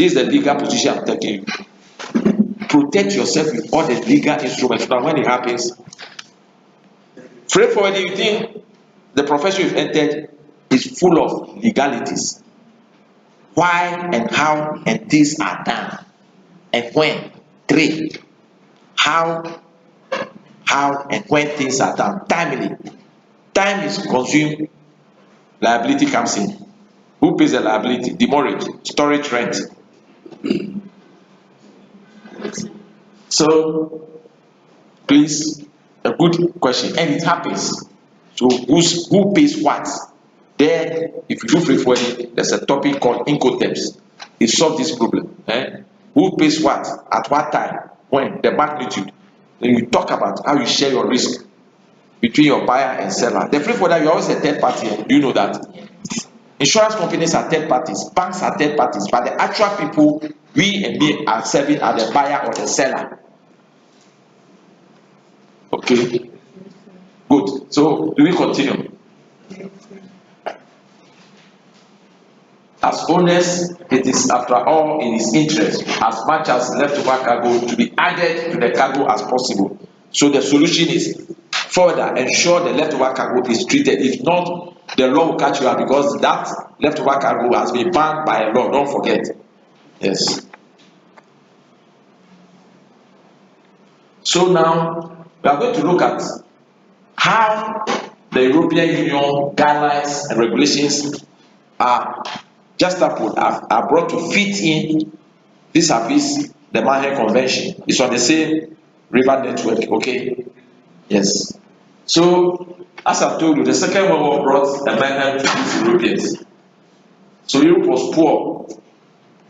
This is the legal position I'm taking you. Protect yourself with all the legal instruments so that when it happens, freight forwarding, you think the profession you've entered is full of legalities. Why and how and things are done, and when. 3, how and when things are done. Timely. Time is consumed, liability comes in. Who pays the liability? Demurrage, storage rent. So please, a good question, and it happens. So who pays what? There, if you do freight forwarding, there's a topic called Incoterms. It solves this problem. Who pays what, at what time, when, the magnitude. Then you talk about how you share your risk between your buyer and seller. The freight forwarder, you're always a third party. Do you know that? Insurance companies are third parties, banks are third parties, but the actual people we and me are serving are the buyer or the seller. Okay, good. So do we continue? As owners, it is after all in his interest, as much as leftover cargo, to be added to the cargo as possible. So the solution is further ensure the leftover cargo is treated. If not, the law will catch you out, because that leftover cargo has been banned by a law. Don't forget. Yes. So now we are going to look at how the European Union guidelines and regulations are juxtaposed, are brought to fit in vis-a-vis the Mannheim Convention. It's on the same river network, okay? Yes. So, as I've told you, the Second World War brought the Mannheim to these Europeans. So Europe was poor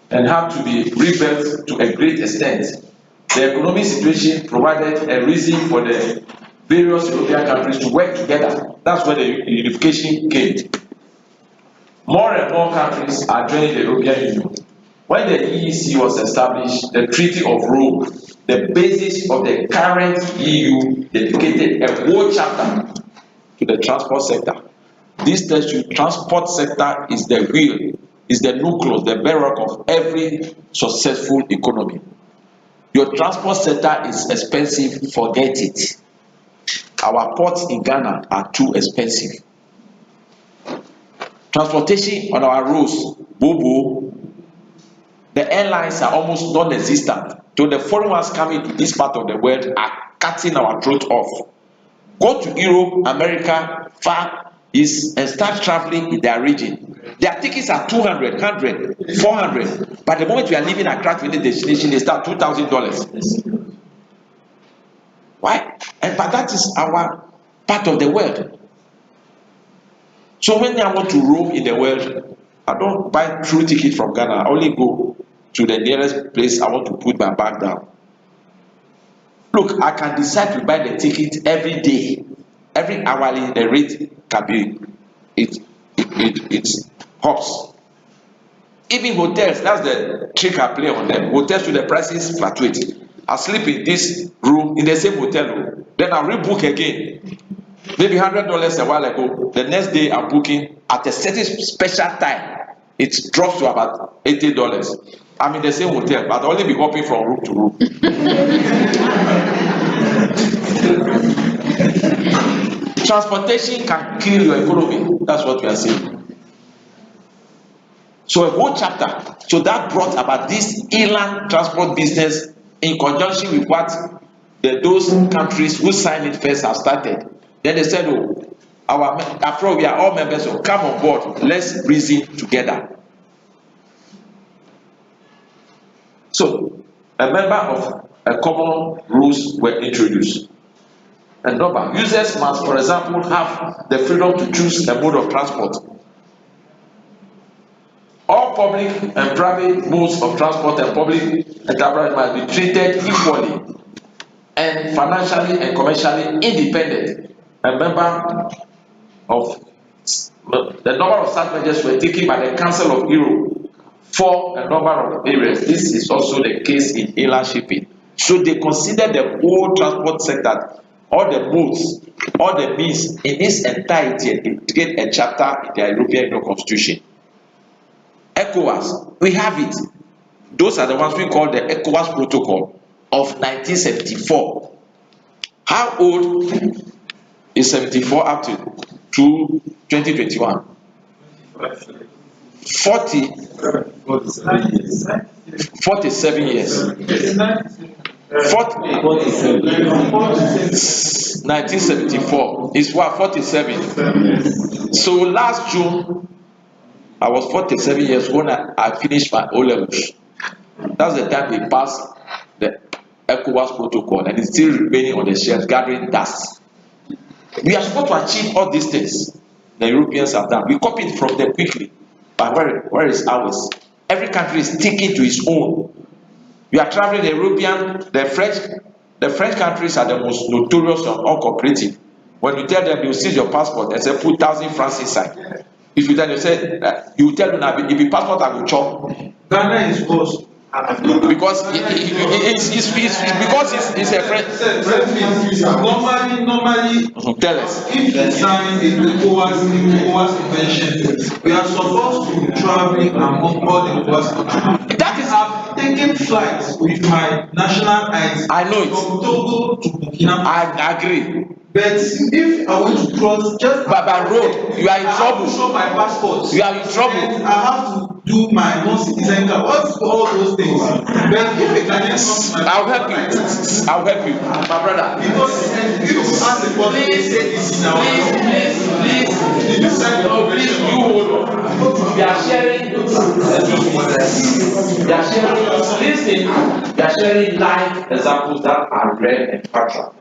and had to be rebuilt to a great extent. The economic situation provided a reason for the various European countries to work together. That's where the unification came. More and more countries are joining the European Union. When the EEC was established, the Treaty of Rome, the basis of the current EU, dedicated a whole chapter to the transport sector. This tells you transport sector is the wheel, is the nucleus, the bedrock of every successful economy. Your transport sector is expensive, forget it. Our ports in Ghana are too expensive. Transportation on our roads, bobo, the airlines are almost non-existent. So the foreign ones coming to this part of the world are cutting our throat off. Go to Europe, America, Far East, and start traveling in their region. Their tickets are 200, 100, 400. But the moment we are leaving Accra to the destination, they start $2,000. Why? But that is our part of the world. So when I want to roam in the world, I don't buy through ticket from Ghana. I only go to the nearest place I want to put my bag down. Look, I can decide to buy the ticket every day, every hourly. The rate can be it hops. Even hotels, that's the trick I play on them. Hotels, to the prices fluctuate. I sleep in this room in the same hotel room, then I rebook again. Maybe $100 a while ago. The next day I'm booking at a certain special time. It drops to about $80. I'm in the same hotel, but I'll only be hopping from room to room. Transportation can kill your economy. That's what we are saying. So a whole chapter. So that brought about this inland transport business in conjunction with what those countries who signed it first have started. Then they said, oh, after all, we are all members, so come on board, let's reason together. So a member of a common rules were introduced. And number, users must, for example, have the freedom to choose a mode of transport. All public and private modes of transport and public enterprise must be treated equally and financially and commercially independent. A member of the number of such measures were taken by the Council of Europe for a number of areas. This is also the case in inland shipping. So they consider the whole transport sector, all the modes, all the means in its entirety, and create a chapter in the European Constitution. ECOWAS, we have it. Those are the ones we call the ECOWAS Protocol of 1974. How old is 74 up to 2021? 47 years. 1974 is what? 47. So last June I was 47 years when I finished my O levels. That's the time they passed the ECOWAS protocol, and it's still remaining on the shelves gathering dust. We are supposed to achieve all these things the Europeans have done. We copied from them quickly, but where is ours? Every country is sticking to its own. We are traveling the European, the French countries are the most notorious and uncooperative. When you tell them, they will seize your passport and say put 1,000 francs inside. If you tell them, say you tell them that if the passport I will chop. Ghana is worse. Because it's a friend. Normally, tell us. If you sign the ECOWAS convention, we are supposed to be traveling among all the ECOWAS countries. That is taking flights with my national ID. I know it. From Togo to Burkina. I agree. But if I want to cross just by road, you are in trouble. I have to show my passport. You are in trouble. And I have to do my non-citizen card. What's all those things? But if a Ghanaian comes to my I'll help you. I'll help you, my brother. Because if you ask the person, please, you hold on. We are sharing. They are sharing live examples that are rare and factual.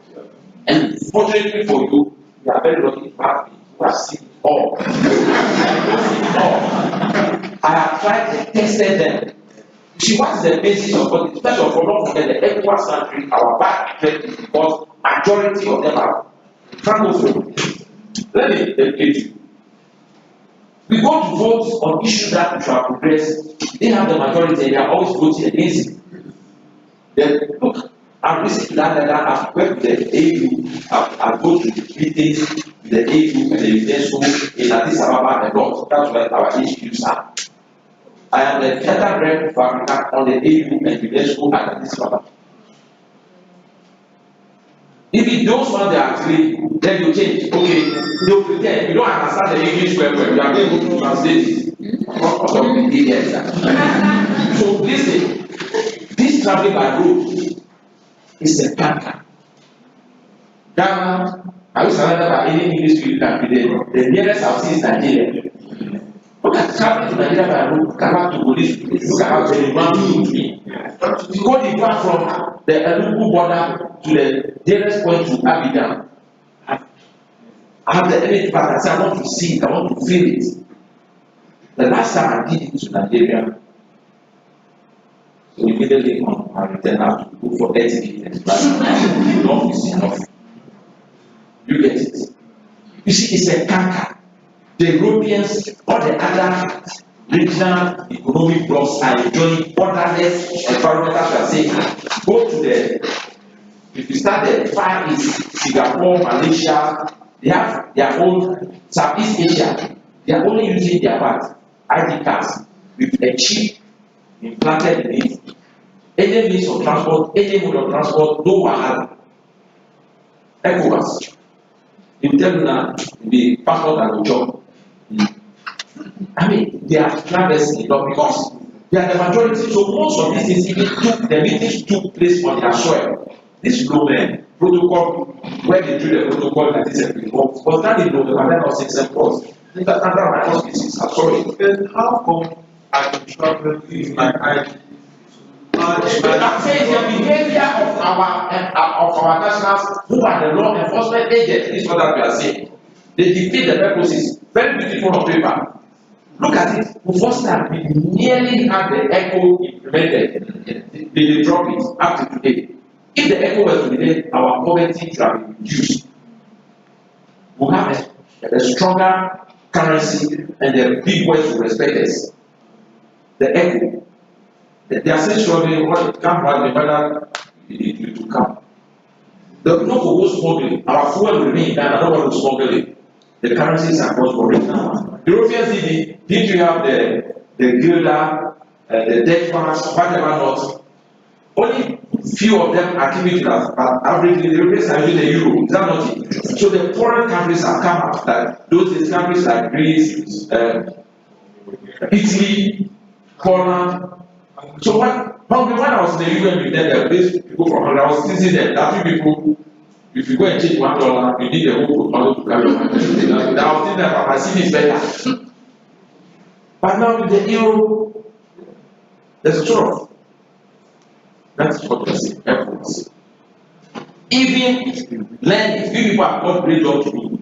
And fortunately for you, you are very lucky to have me. You have seen all. I have tried and tested them. See, what is the basis of what? First of all, don't forget the ECOWAS country, our back trend is because majority of them are francophone. Let me educate you. We go to vote on issues that we shall progress. They have the majority and they are always voting against it. Then look, I'm listening to that I've worked with the AU, I've go to meetings with the AU and the UNESCO in Addis Ababa and lot. That's where our HQs are. I am the theater rep for Africa on the AU and UNESCO at Addis Ababa. If those ones they agree, then you change. Okay, you pretend you don't understand the English well. You are going to translate it. So listen, this traveling by road is a canker. Ghana, I was surrounded by any English speaking country there. The nearest I've seen is Nigeria. Look at traveling to Nigeria by road. Look at how to police. Look at how to run to me. Go from the Enugu border to the nearest point to Abidjan. I have the energy back. I say I want to see it. I want to feel it. The last time I did it to Nigeria, so immediately on I return out to go for etiquette. Enough is enough. You get it? You see, it's a canker. The Europeans, all the other regional economic blocks are enjoying borderless environment. As I say, go to the, if you start the Far East, Singapore, Malaysia, they have their own Southeast Asia. They are only using their ID cards with a chip implanted in it. Any means of transport, any mode of transport, no wahala. ECOWAS. You tell me now the passport and the job. I mean, they are traversing it up because they are the majority. So most of these things even the meetings took place on their soil. This Roman protocol, where they do the protocol that is a report, was not in November, that was 6 and 4. Under my auspices, I'm sorry. Then how come I can travel with my ID? I'm saying the behavior of our nationals who are the law enforcement agents is what we are saying. They defeat the purposes. Very beautiful on paper. Look at it. For first time, we nearly have the ECHO implemented. They drop it up to today. If the ECHO was today, our poverty should have been reduced. We have a stronger currency and the big ways to respect us. The ECHO. They are still struggling. What come back, the better it will come. The no for go smuggling. Our fuel will remain Ghana. No one will smuggle it. The currencies are cross border now. Europeans did you have the guerrilla the debt funds, whatever not. Only few of them are keeping it as, but averagely the Europeans are using the euro. Is that not it? So the foreign countries have come out that those countries like Greece, Italy, Poland. So when I was in the UN with them, there were these people from Hungary. I was teasing them that few people, if you go and change $1, you need a whole portfolio to carry on. I was teasing them, but my CV is better. But now with the euro, there's trouble. That's what we say, efforts. Even learning, few people have got great job to do.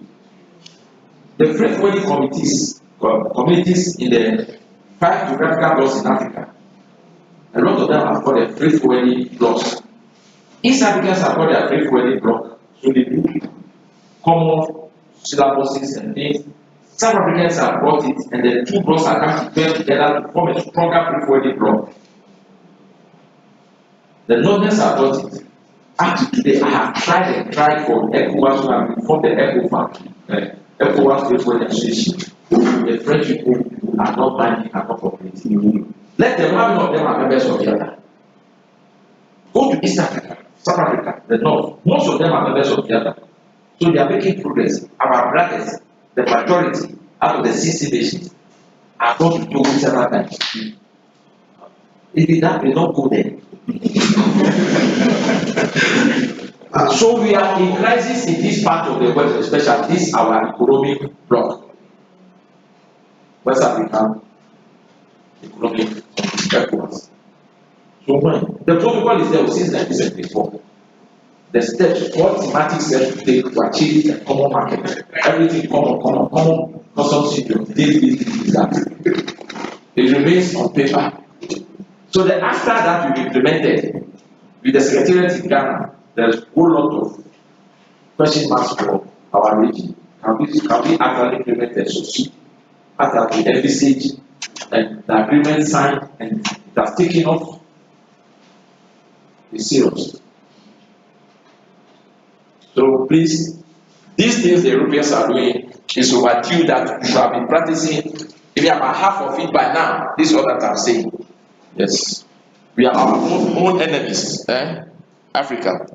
The freight forwarding communities in the 5 geographical blocks in Africa, a lot of them have got a freight forwarding blocks. East Africans have got their freight forwarding block, so they do common syllabuses and things. South Africans have brought it, and the two blocks are coming together to form a stronger freight forwarding block. The Northerners have brought it. Up to today, I have tried for ECOWAS to have formed the ECOWAS Freight Forwarding Association. The French people are not minding, are not cooperating. Let them, how many of them are members of the other? Go to East Africa, South Africa, the North. Most of them are members of the other. So they are making progress. Our brothers, the majority out of the 60 nations, are going to do several times. If it that, they don't go there. So we are in crisis in this part of the world, especially this our economic bloc. West African economic ECOWAS. So when the protocol is there since 1974, the steps, what thematic steps to take to achieve a common market, everything common customs union, this, that. It remains on paper. So then after that we implemented with the Secretariat in Ghana, there's a whole lot of question marks for our region. Can we actually implement the SOC after we envisage and the agreement signed and it has taken off? It's serious. So please, these things the Europeans are doing is overdue that we should have been practicing maybe about half of it by now. This is what I'm saying. Yes. We are our own enemies, Africa.